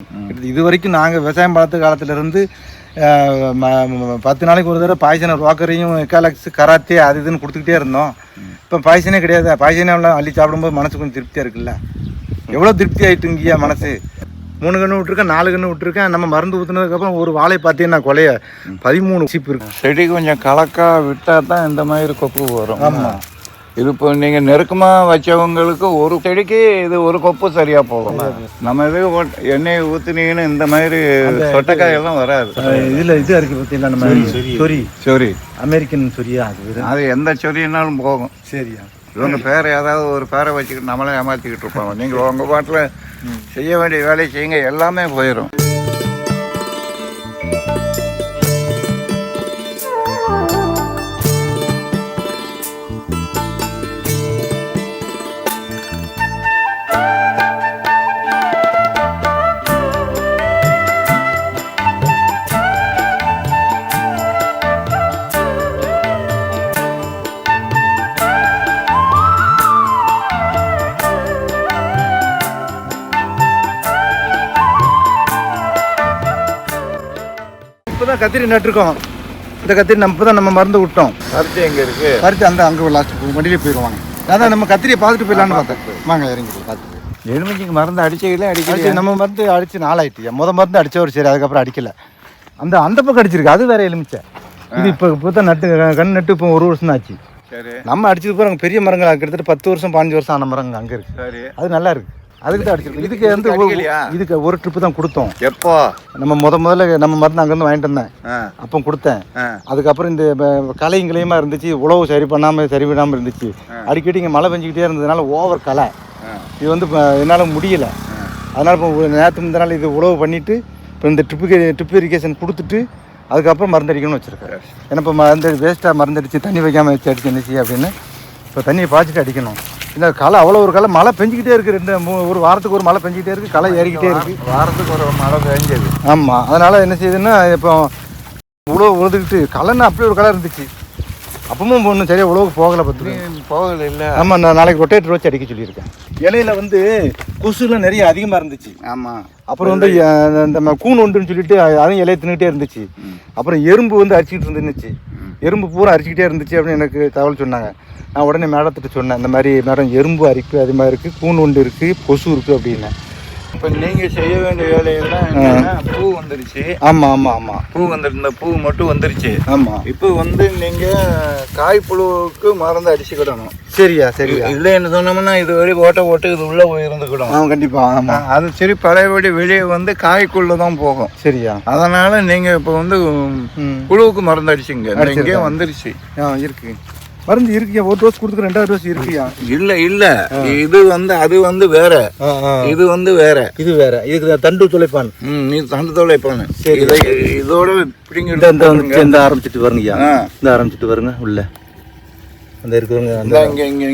இது வரைக்கும் நாங்கள் விவசாயம் பார்த்த காலத்துலேருந்து 10 நாளைக்கு ஒரு தடவை பாய்சனை ரோக்கரையும் எக்காலக்ஸ் கராத்தே அது இதுன்னு கொடுத்துக்கிட்டே இருந்தோம். இப்போ பாய்சனே கிடையாது. பாய்சனே அள்ளி சாப்பிடும்போது மனசு கொஞ்சம் திருப்தியாக இருக்குல்ல. எவ்வளோ திருப்தி ஆகிட்டுங்கய்யா மனசு. 3 கன்று விட்டுருக்கேன், 4 கன்று விட்டுருக்கேன். நம்ம மருந்து ஊற்றுனதுக்கப்புறம் ஒரு வாழை பார்த்தீங்கன்னா கொலைய 13 சீப்பு இருக்கு. செடி கொஞ்சம் கலக்கா விட்டால் தான் இந்த மாதிரி கொப்பு வரும். ஆமாம். இது இப்போ நீங்கள் நெருக்கமாக வச்சவங்களுக்கு ஒரு செடிக்கு இது ஒரு கொப்பு சரியாக போகும். நம்ம இது எண்ணெயை ஊற்றுனீங்கன்னு இந்த மாதிரி சொட்டைக்காயெல்லாம் வராது. இதில் இது இருக்குது பார்த்தீங்கன்னா நம்ம சொரி அமெரிக்கன் சொரியா அது எந்த சொரியினாலும் போகும். சரியா. இவங்க பேரை ஏதாவது ஒரு பேரை வச்சுக்கிட்டு நம்மளே ஏமாற்றிக்கிட்டு இருப்பாங்க. நீங்கள் உங்கள் பாட்டில் செய்ய வேண்டிய வேலையை செய்யுங்க, எல்லாமே போயிடும். இப்போதான் கத்திரி நட்டுருக்கோம். இந்த கத்திரி நம்ம மருந்து விட்டோம். கருத்து எங்கே இருக்குது? கருத்து அங்கே லாஸ்ட் வண்டியிலே போயிடுவாங்க. அதான் நம்ம கத்திரியை பார்த்துட்டு போயிடலான்னு பார்த்தேன். வாங்க இறங்கி பார்த்துட்டு. எலுமிச்சிக்கு மருந்து அடிச்சு நம்ம மருந்து அடிச்சு நாளாயிட்டு. மருந்து அடித்தவர் சரி, அதுக்கப்புறம் அடிக்கலை. அந்த பக்கம் அடிச்சிருக்கு, அது வேற எலுமிச்சை. இது இப்போ தான் கண் நட்டு இப்போ 1 வருஷம் ஆச்சு. சரி. நம்ம அடிச்சது போகிற அங்கே பெரிய மரங்கள் கிட்டத்தட்ட 10 வருஷம் 15 வருஷம் ஆன மரங்கள் அங்கே இருக்குது. சரி. அது நல்லா இருக்குது. அதுக்கு தான் அடிச்சிருக்கோம். இதுக்கு ஒரு ட்ரிப்பு தான் கொடுத்தோம். எப்போ நம்ம முதல்ல நம்ம மருந்து அங்கேருந்து வாங்கிட்டு வந்தேன். அப்போ கொடுத்தேன். அதுக்கப்புறம் இந்த கலைங்களையுமா இருந்துச்சு, உழவு சரி விடாமல் இருந்துச்சு. அடிக்கடி இங்கே மழை பெஞ்சிக்கிட்டே இருந்ததுனால ஓவர் களை. இது என்னால் முடியலை. அதனால் இப்போ நேற்று முந்தினால இது உழவு பண்ணிவிட்டு இப்போ இந்த ட்ரிப் இரிகேஷன் கொடுத்துட்டு அதுக்கப்புறம் மருந்து அடிக்கணும்னு வச்சுருக்கேன். ஏன்னா இப்போ வேஸ்ட்டாக மருந்து அடித்து தண்ணி வைக்காமல் வச்சு அடிச்சு நினச்சி அப்படின்னு இப்போ தண்ணியை பாய்ச்சிட்டு அடிக்கணும். இல்லை களை அவ்வளோ ஒரு களை மழை பெஞ்சிக்கிட்டே இருக்குது. ஒரு வாரத்துக்கு ஒரு மழை பெஞ்சிக்கிட்டே இருக்குது, களை ஏறிக்கிட்டே இருக்குது. வாரத்துக்கு ஒரு மழை பெஞ்சது. ஆமாம். அதனால் என்ன செய்யுதுன்னா இப்போ உழவு உழுதுகிட்டு களைன்னு அப்படியே ஒரு களை இருந்துச்சு. அப்பவும் ஒன்றும் சரியாக உழவுக்கு போகலை இல்லை. ஆமாம், நான் நாளைக்கு ரொட்டேட்டர் வச்சு அடிக்க சொல்லியிருக்கேன். இலையில கொசுலாம் நிறைய அதிகமாக இருந்துச்சு. ஆமாம். அப்புறம் இந்த கூன் ஒன்றுன்னு சொல்லிட்டு அதையும் இலையை தின்னுக்கிட்டே இருந்துச்சு. அப்புறம் எறும்பு அரிச்சிக்கிட்டு இருந்துச்சு. எறும்பு பூரா அரிச்சிக்கிட்டே இருந்துச்சு அப்படின்னு எனக்கு தகவல் சொன்னாங்க. நான் உடனே மேடத்திட்ட சொன்னேன், இந்த மாதிரி மேடம் எறும்பு அரிப்பு அது மாதிரி இருக்குது, கூன் ஒன்று இருக்குது, கொசு இருக்குது அப்படின்னு. இப்போ நீங்கள் செய்ய வேண்டிய வேலையெல்லாம் பூ வந்துருச்சு. ஆமாம். பூ இந்த பூ மட்டும் வந்துருச்சு. ஆமாம். இப்போ நீங்கள் காய்ப்புழுவுக்கு மருந்து அடிச்சுக்கிடணும். சரியா. இல்லைன்னு சொன்னோம்னா இது வழி ஓட்டு இது உள்ளே இருந்துக்கிடும். கண்டிப்பாக. ஆமாம். அது சரி, பழையபடி வெளியே காய்க்குள்ளே தான் போகும். சரியா. அதனால் நீங்கள் இப்போ புழுவுக்கு மருந்து அடிச்சுங்க. இங்கே வந்துருச்சு. இருக்கு மருந்து இருக்குயா. 1 டோஸ் கொடுத்துக்க 2வது டோஸ் இருக்குயா. இல்ல இது அது வேற. இது வேற. இது வேற. இதுக்கு தண்டு துளைப்பான். நீ தண்டு துளைப்பான். சரி. இதோட பிடிங்க. இந்த ஆரம்பிச்சுட்டு வருங்கய்யா. இந்த ஆரம்பிச்சுட்டு வருங்க உள்ள. அந்த இருக்குங்க.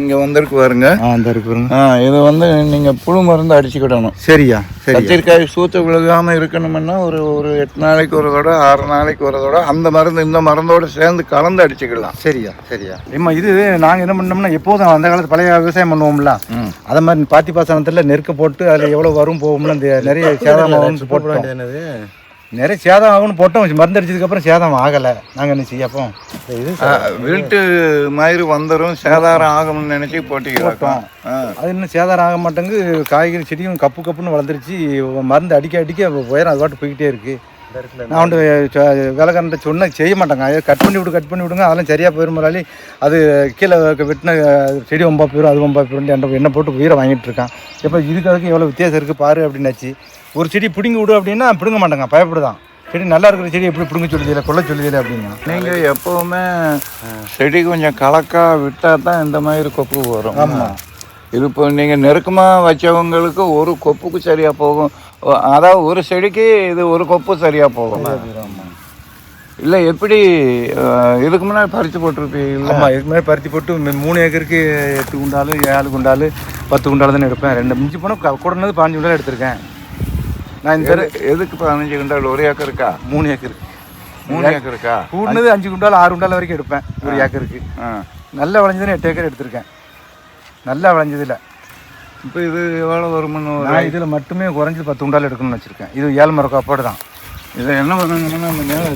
இங்க வந்திருக்கு பாருங்க. அந்த இருக்கு பாருங்க. இது நீங்க புழு மருந்து அடிச்சுக்கிடணும். சரியா. கத்திரிக்காய் சூத்த விழுகாம இருக்கணும்னா ஒரு 8 நாளைக்கு ஒரு தடவை, 6 நாளைக்கு ஒரு தடவை அந்த மருந்து இந்த மருந்தோட சேர்ந்து கலந்து அடிச்சுக்கலாம். சரியா. இது நாங்க என்ன பண்ணோம்னா எப்போதும் அந்த காலத்து பழைய விவசாயம் பண்ணுவோம்ல, அதை மாதிரி பாத்தி பாசனத்துல நெருக்க போட்டு அதுல எவ்வளவு வரும் போகும்ல, இந்த நிறைய சேதம் போட்டு நிறைய சேதம் ஆகும்னு போட்டோம். மருந்து அடிச்சதுக்கப்புறம் சேதம் ஆகலை. நாங்கள் என்ன செய்யப்போ வீட்டு மாதிரி வந்துடும், சேதாரம் ஆகும்னு நினச்சி போட்டோம். அது இன்னும் சேதாரம் ஆக மாட்டேங்கு. காய்கறி செடியும் கப்புன்னு வளர்ந்துருச்சு. மருந்து அடிக்க உயரம் அது பாட்டு போய்கிட்டே இருக்குது. நான் வேலைக்காரன்ட்ட சொன்னால் செய்ய மாட்டாங்க. கட் பண்ணி விடுங்க, அதெல்லாம் சரியாக போயிடும் முதலாளி. அது கீழே வெட்டின செடி வம்பா போயிடும், அது வம்பா போயிடும். என்ன போட்டு உயிரை வாங்கிட்டு இருக்கான். எப்போ இதுக்கு எவ்வளோ வித்தியாசம் இருக்குது பாரு அப்படின்னாச்சு. ஒரு செடி பிடுங்கி விடு அப்படின்னா பிடுங்க மாட்டாங்க, பயப்படுதான். செடி நல்லா இருக்கிற செடி எப்படி பிடுங்க சொல்லுதில்லை, கொல்ல சொல்லுதில்லை அப்படின்னா. நீங்கள் எப்போவுமே செடி கொஞ்சம் கலக்கா விட்டால் தான் இந்த மாதிரி கொப்பு வரும். ஆமாம். இது இப்போ நீங்கள் நெருக்கமாக வச்சவங்களுக்கு ஒரு கொப்புக்கு சரியாக போகும். அதாவது ஒரு செடிக்கு இது ஒரு கொப்பு சரியாக போகும். இல்லை எப்படி இதுக்கு முன்னாடி பறித்து போட்டிருப்பீங்க? ஆமாம், இதுக்கு முன்னாடி பருத்தி போட்டு 3 ஏக்கருக்கு 8 குண்டால் 7 குண்டால் 10 குண்டால் தானே எடுப்பேன். 2 மிஞ்சி போனால் கூடனது 15 குண்டால் எடுத்திருக்கேன். நான் இந்த எதுக்கு 15 குண்டால்? 1 ஏக்கருக்கா? 3 ஏக்கர். 3 ஏக்கருக்கா? கூடனது 5 குண்டால் 6 குண்டால் வரைக்கும் எடுப்பேன் 1 ஏக்கருக்கு. நல்லா விளைஞ்சதுன்னு 8 ஏக்கர் எடுத்திருக்கேன். நல்லா விளைஞ்சதில்லை. இப்போ இது எவ்வளோ வருமானு? நான் இதில் மட்டுமே குறைஞ்சி 10 குண்டால் எடுக்கணும்னு வச்சுருக்கேன். இது 7 மரம் காப்பாடு தான். இதை என்ன பண்ணுங்கன்னா நம்ம மேலே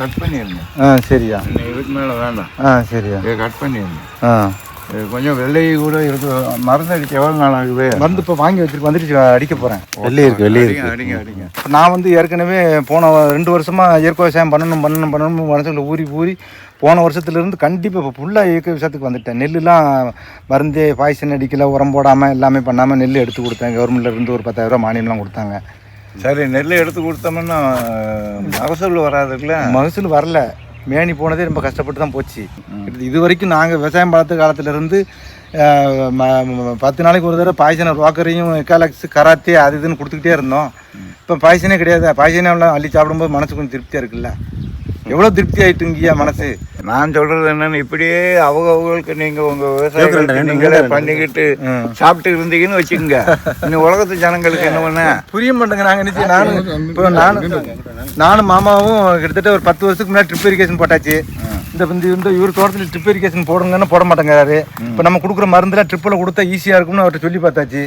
கட் பண்ணிடணும். சரியா, இதுக்கு மேலே வேண்டாம். சரியா, இதை கட் பண்ணிடணும். கொஞ்சம் வெள்ளை கூட இருக்கு. மருந்து அடிக்க எவ்வளோ நாள் ஆகுது? மருந்து இப்போ வாங்கி வச்சுருக்கு, வந்துட்டு அடிக்க போகிறேன். வெள்ளை இருக்குது, வெள்ளை இருக்கு. அடிங்க அடிங்க. நான் வந்து ஏற்கனவே போன 2 வருஷமாக இயற்கை விவசாயம் பண்ணணும் மனசுல ஊறி போன வருஷத்துலேருந்து கண்டிப்பாக இப்போ ஃபுல்லாக இயற்கை விவசாயத்துக்கு வந்துட்டேன். நெல்லுலாம் மருந்தே பாய்சன் அடிக்கல, உரம் போடாமல் எல்லாமே பண்ணாமல் நெல் எடுத்து கொடுத்தேன். கவர்மெண்ட்லேருந்து ஒரு 10,000 ரூபா மானியம்லாம் கொடுத்தாங்க. சரி, நெல் எடுத்து கொடுத்தோம்னா மகசூல் வராதுல்ல? மகசூல் வரல. மேனி போனதே ரொம்ப கஷ்டப்பட்டு தான் போச்சு. இது வரைக்கும் நாங்கள் விவசாயம் பார்த்த காலத்துலேருந்து 10 நாளைக்கு ஒரு தடவை பாய்சனை ரோக்கரையும் எக்காலக்ஸ் கராத்தே அது இதுன்னு கொடுத்துக்கிட்டே இருந்தோம். இப்போ பாய்சனே கிடையாது. பாய்சனே அள்ளி சாப்பிடும்போது மனசு கொஞ்சம் திருப்தியாக இருக்குல்ல. எவ்வளோ திருப்தி ஆகிட்டுங்கய்யா மனசு. நான் சொல்கிறது என்னென்னு, இப்படியே அவங்களுக்கு நீங்கள் உங்கள் விவசாயத்தை நீங்களே பண்ணிக்கிட்டு சாப்பிட்டு இருந்தீங்கன்னு வச்சுக்கோங்க. இன்னும் உலகத்து ஜனங்களுக்கு என்ன பண்ண புரிய மாட்டேங்க. நாங்கள் நினச்சி இப்போ நானும் மாமாவும் கிட்டத்தட்ட ஒரு 10 வருஷத்துக்கு முன்னாடி ட்ரிப் இரிகேஷன் போட்டாச்சு. இந்த இவர் தோட்டத்தில் ட்ரிப் இரிகேஷன் போடுங்கன்னு போட மாட்டேங்கிறாரு. இப்போ நம்ம கொடுக்குற மருந்துலாம் ட்ரிப்பில் கொடுத்தா ஈஸியாக இருக்கும்னு அவர்கிட்ட சொல்லி பார்த்தாச்சு.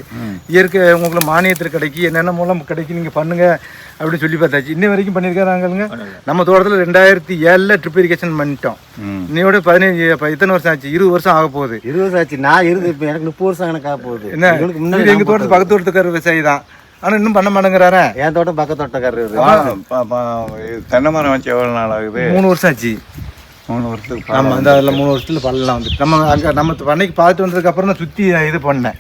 இயற்கை உங்களுக்கு மானியத்தில் கிடைக்கும், என்னென்ன மூலம் கிடைக்கும், நீங்கள் பண்ணுங்கள் அப்படின்னு சொல்லி பார்த்தாச்சு. இன்னி வரைக்கும் பண்ணியிருக்காங்க. நம்ம தோட்டத்தில் 2007 ட்ரிப் இரிகேஷன் பண்ணிட்டோம். இன்னையோட 15 இத்தனை வருஷம் ஆச்சு. 20 வருஷம் ஆக போகுது. 20 வருஷம் ஆச்சு. நான் இருந்து இப்போ எனக்கு 30 வருஷம் எனக்கு ஆக போகுது. என்ன எங்கள் தோட்டத்தில் பக்கத்து தோட்டத்துக்கார விவசாயி தான், ஆனால் இன்னும் பண்ண மாட்டேங்கிறாரு. என் தோட்டம் பக்கத்து தோட்டக்காரரு. தென்னை மரம் வச்சு எவ்வளோ நாள் ஆகுது? 3 வருஷம் ஆச்சு. 3 வருஷத்துக்கு. ஆமாம், அந்த அதில் 3 வருஷத்தில் பல்லெலாம் வந்துட்டு நம்ம அங்கே நம்ம பண்ணைக்கு பார்த்துட்டு வந்ததுக்கப்புறம் தான் சுற்றி இது பண்ணேன்.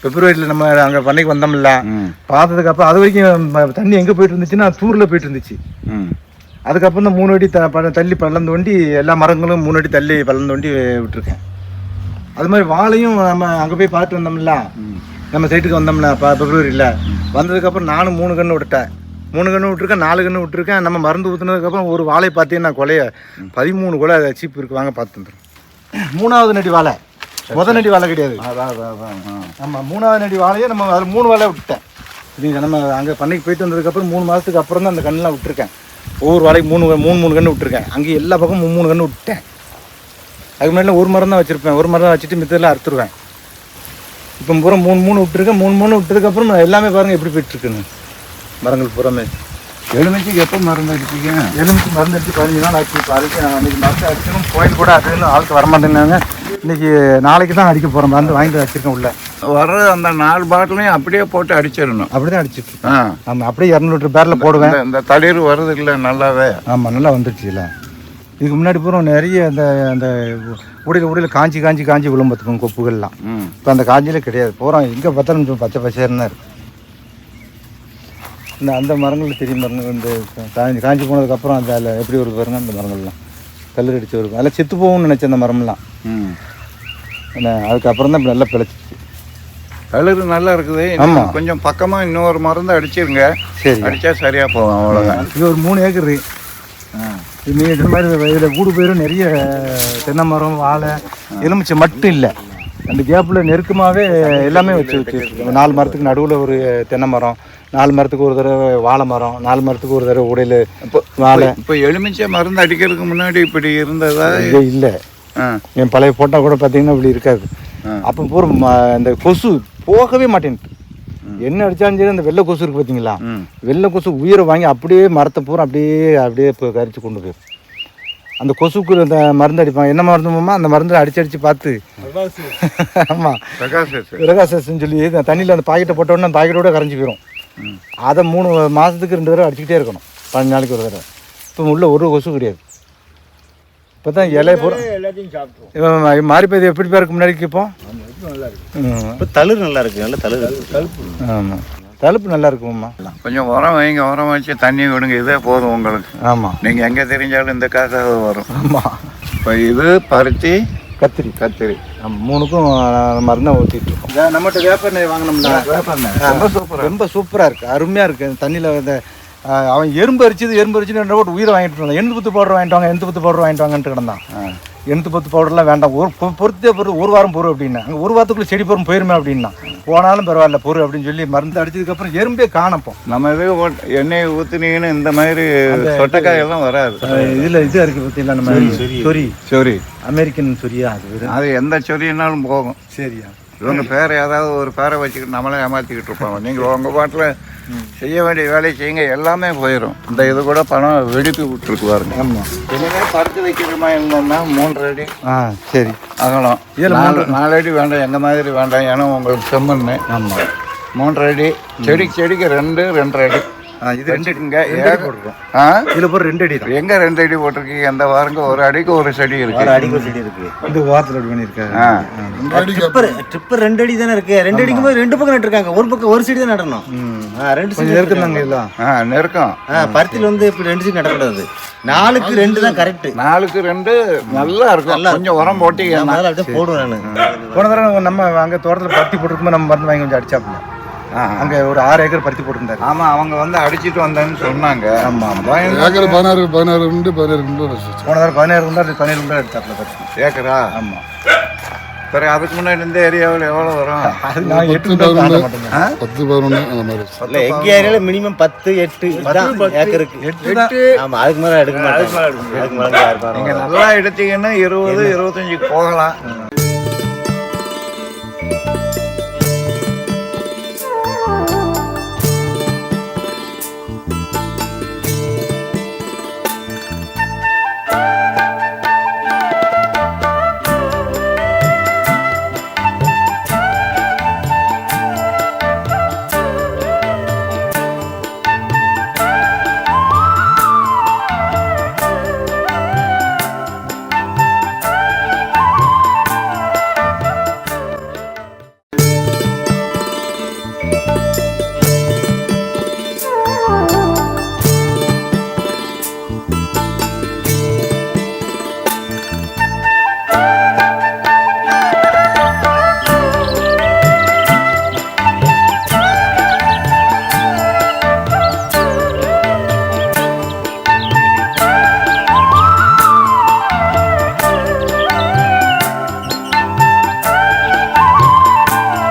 பிப்ரவரியில் நம்ம அங்கே பண்ணைக்கு வந்தோம்ல, பார்த்ததுக்கப்புறம் அது வரைக்கும் தண்ணி எங்கே போயிட்டு இருந்துச்சுன்னா தூரில் போயிட்டு இருந்துச்சு. அதுக்கப்புறம் தான் 3 அடி தள்ளி பள்ளம் தோண்டி எல்லா மரங்களும் 3 அடி தள்ளி பள்ளம் தோண்டி விட்டுருக்கேன். அது மாதிரி வாழையும் நம்ம அங்கே போய் பார்த்துட்டு வந்தோம்ல, நம்ம சைட்டுக்கு வந்தோம்ல பிப்ரவரியில் வந்ததுக்கப்புறம் நானும் 3 கன்று விட்டுட்டேன். 3 கன்று விட்டுருக்கேன், 4 கன்று விட்டுருக்கேன். நம்ம மருந்து ஊற்றுனதுக்கப்புறம் ஒரு வாழை பார்த்தீங்கன்னா கொலைய 13 கொலை சீப்பு இருக்கு. வாங்க பார்த்து வந்துடும். 3வது நடி வாழை, முதல் நடி வாழை கிடையாது. ஆமாம், 3வது நடி வாழையே நம்ம அதில் 3 வாழை விட்டுட்டேன். இது நம்ம அங்கே பண்ணைக்கு போயிட்டு வந்ததுக்கப்புறம் 3 மாதத்துக்கு அப்புறம் தான் அந்த கண்ணெலாம் விட்டுருக்கேன். ஒவ்வொரு வாழைக்கு 3 கன்று விட்டுருக்கேன். அங்கே எல்லா பக்கமும் 3 கன்று விட்டுட்டேன். அதுக்கு முன்னாடி ஒரு மரம் தான் வச்சுருப்பேன். ஒரு மரம் தான் வச்சுட்டு மித்தெல்லாம் அறுத்துருவேன். இப்போ பூரா 3 விட்டுருக்கேன். 3 விட்டதுக்கப்புறம் எல்லாமே பாருங்கள் எப்படி போயிட்டுருக்குன்னு மரங்கள் பூராமே. எலுமிச்சிக்கு எப்போ மருந்து அடிச்சிங்க? எலுமிச்சி மருந்து அடிச்சு 15 நாள் ஆச்சு. இப்போ அதுக்கு நான் அன்றைக்கி மருந்து அடிச்சணும். கோயில் கூட அதுன்னு ஆளுக்கு வரமாட்டேங்கிறாங்க. இன்றைக்கி நாளைக்கு தான் அடிக்க போகிறோம். மருந்து வாங்கிட்டு வச்சுருக்கேன் உள்ள. வர்ற அந்த 4 பாட்டிலையும் அப்படியே போட்டு அடிச்சிடணும். அப்படி தான் அடிச்சுட்டு. ஆமாம், அப்படியே 200 லிட்டர் பேரில் போடுவேன். இந்த தளிர் வருது இல்லை நல்லாவே? ஆமாம், நல்லா வந்துடுச்சு. இல்லை இதுக்கு முன்னாடி பூரா நிறைய அந்த அந்த உடையில் காஞ்சி விழும் பார்த்துக்கோங்க கொப்புகள்லாம். இப்போ அந்த காஞ்சிலே கிடையாது. பூரா எங்கே பார்த்தாலும் பச்சை பச்சைன்னு இருக்குது. அந்த மரங்கள் தெரியும் மரங்கள் இந்த காஞ்சி போனதுக்கப்புறம் அந்த அதில் எப்படி ஒரு பாருங்க அந்த மரங்கள்லாம் கல்லூரி அடிச்சு வருது. அதில் செத்து போகும்னு நினச்சேன் அந்த மரம்லாம். என்ன அதுக்கப்புறம் தான் நல்லா பிழைச்சிச்சு. கலரு நல்லா இருக்குது. ஆமாம், கொஞ்சம் பக்கமாக இன்னொரு மருந்து அடிச்சிருங்க. சரி, அடித்தா சரியாக போகும். அவ்வளோதான். இது ஒரு 3 ஏக்கர். நீங்கள் இது மாதிரி இதில் கூடு போயிடும். நிறைய தென்னை மரம், வாழை, எலுமிச்சை மட்டும் இல்லை. அந்த கேப்பில் நெருக்கமாகவே எல்லாமே வச்சு 4 மரத்துக்கு நடுவில் ஒரு தென்னை மரம், 4 மரத்துக்கு ஒரு தடவை வாழை மரம், 4 மரத்துக்கு ஒரு தடவை உடையில் வாழை. இப்போ எலுமிச்சை மருந்து அடிக்கிறதுக்கு முன்னாடி இப்படி இருந்ததா? இல்லை, என் பழைய ஃபோட்டோ கூட பார்த்தீங்கன்னா இப்படி இருக்காது. அப்போ பூரா இந்த கொசு போகவே மாட்டேன்ட்டு. என்ன அடித்தாலும் சரி அந்த வெள்ளை கொசு இருக்குது பார்த்தீங்களா, வெள்ளை கொசு உயிரை வாங்கி அப்படியே மரத்தை பூரா அப்படியே இப்போ கரிச்சு கொண்டு போயிடும். அந்த கொசுக்கு அந்த மருந்து அடிப்பாங்க. என்ன மருந்துமா அந்த மருந்து அடிச்சு பார்த்து. ஆமாம், ரெகாசஸ்ன்னு சொல்லி தண்ணியில் அந்த பாக்கெட்டை போட்டோன்னா அந்த பாக்கெட்டோட கரைஞ்சி போயிடும். அதை 3 மாதத்துக்கு 2 தடவை அடிச்சுக்கிட்டே இருக்கணும். 15 நாளைக்கு ஒரு தடவை. இப்போ உள்ள ஒரு கொசு கிடையாது. இப்போ தான் இலைய பூரா மாறி போய் எப்படி பேருக்கு முன்னாடிக்கு இப்போ இப்போ தளிர் நல்லா இருக்குது. நல்ல தழுப்பு. ஆமாம், தழுப்பு நல்லா இருக்கும்மா. கொஞ்சம் உரம் வைங்க, உரம் வச்சு தண்ணி விடுங்க. இதே போதும் உங்களுக்கு. ஆமாம், நீங்கள் எங்கே தெரிஞ்சாலும் இந்த காசாக வரும். ஆமாம். இப்போ இது பருத்தி, கத்திரி 3க்கும் மருந்தை ஊற்றிட்டு இருக்கோம். நம்மகிட்ட வேப்பெண்ணெய் வாங்கினோம்னா ரொம்ப சூப்பராக இருக்குது, அருமையாக இருக்குது. தண்ணியில் இந்த அவன் எறும்பு அரிச்சுன்னு போட்டு உயிரை வாங்கிட்டு இருந்தான். 80 பவுடர் வாங்கிட்டு வாங்க, 80 பவுடர் வாங்கிட்டு வாங்கன்ட்டு கிடந்தான். 80 பவுடர்லாம் வேண்டாம், பொறுத்தே ஒரு வாரம் பொறு அப்படின்னா. அங்கே ஒரு வாரத்துக்குள்ளே செடி பொறும் போயிருமே அப்படின்னா. போனாலும் பரவாயில்ல பொறு அப்படின்னு சொல்லி மருந்து அடிச்சதுக்கப்புறம் எறும்பே காணப்போம். நம்ம இது எண்ணெய் ஊற்றுனீங்கன்னு இந்த மாதிரி சொட்டைக்காயெல்லாம் வராது. இதில் இது இருக்குது பார்த்தீங்களா, நம்ம சொரி அமெரிக்கன் சொரியா, அது எந்த சொரியினாலும் போகும். சரியா. இவங்க பேரை ஏதாவது ஒரு பேரை வச்சுக்கிட்டு நம்மளே ஏமாற்றிக்கிட்டு இருப்பாங்க. நீங்கள் உங்கள் பாட்டில் செய்ய வேண்டிய வேலையை செய்யுங்க, எல்லாமே போயிடும். இந்த இது கூட பணம் வெடிப்பு விட்டுருக்கு பாருங்க. ஆமாம். இனிமேல் பருத்தி வைக்கிறமா இருந்தோம்னா 3 அடி சரி அகலம், 4 அடி வேண்டாம், எங்கள் மாதிரி வேண்டாம். ஏன்னா உங்களுக்கு செம்மண்ணு. ஆமாம். 3 அடி, செடிக்கு 2.5 அடி. இது 2 அடி போட்டுருக்கோம். இதில் போகிற 2 அடி தான். எங்கே 2 அடி போட்டிருக்கீங்க? அந்த வாரங்க 1 அடிக்கு ஒரு செடி இருக்கு. 1 அடிக்கு ஒரு செடி இருக்கு. இந்த வாரத்தில் அப்படி பண்ணியிருக்காங்க. ட்ரிப்பர் 2 அடி தானே இருக்கு. 2 அடிக்கும் போது 2 பக்கம் நட்டுருக்காங்க. ஒரு பக்கம் ஒரு செடி தான் நடணும். 2 செடி நெருக்கம் இதெல்லாம். நெருக்கம். பருத்தியில் வந்து இப்படி 2 செடி நடக்கூடாது. 4க்கு 2 தான் கரெக்ட். 4க்கு 2 நல்லா இருக்கும். கொஞ்சம் உரம் போட்டீங்க. அதெல்லாம் அப்படியே போடுவேன் நான். போன தடவை நம்ம அங்கே தோட்டத்தில் பருத்தி போட்டுருக்கும்போது நம்ம மருந்து வாங்கி கொஞ்சம் அடிச்சாப்புல. அங்கே ஒரு 6 ஏக்கர் பருத்தி போட்டுருந்தாரு. ஆமாம், அவங்க வந்து அடிச்சுட்டு வந்தேன்னு சொன்னாங்க. ஆமாம். ஏக்கர் 16 குண்டு 17 குண்டு. போன தடவை 17 குண்டா 17 குண்டா எடுத்தாப்புல பருத்தி. ஏக்கரா? ஆமாம். சரி, அதுக்கு முன்னாடி இந்த ஏரியாவில் எவ்வளோ வரும்? அது நான் 8 குண்டா தாண்ட மாட்டேங்க. 10 11 அந்த மாதிரி. இல்லை, எங்கள் ஏரியாவில் மினிமம் 10 8 ஏக்கருக்கு. 8. ஆமாம், அதுக்கு மேலே எடுக்க மாட்டேன். அதுக்கு மேலே நீங்கள் நல்லா எடுத்தீங்கன்னா 20 25 போகலாம்.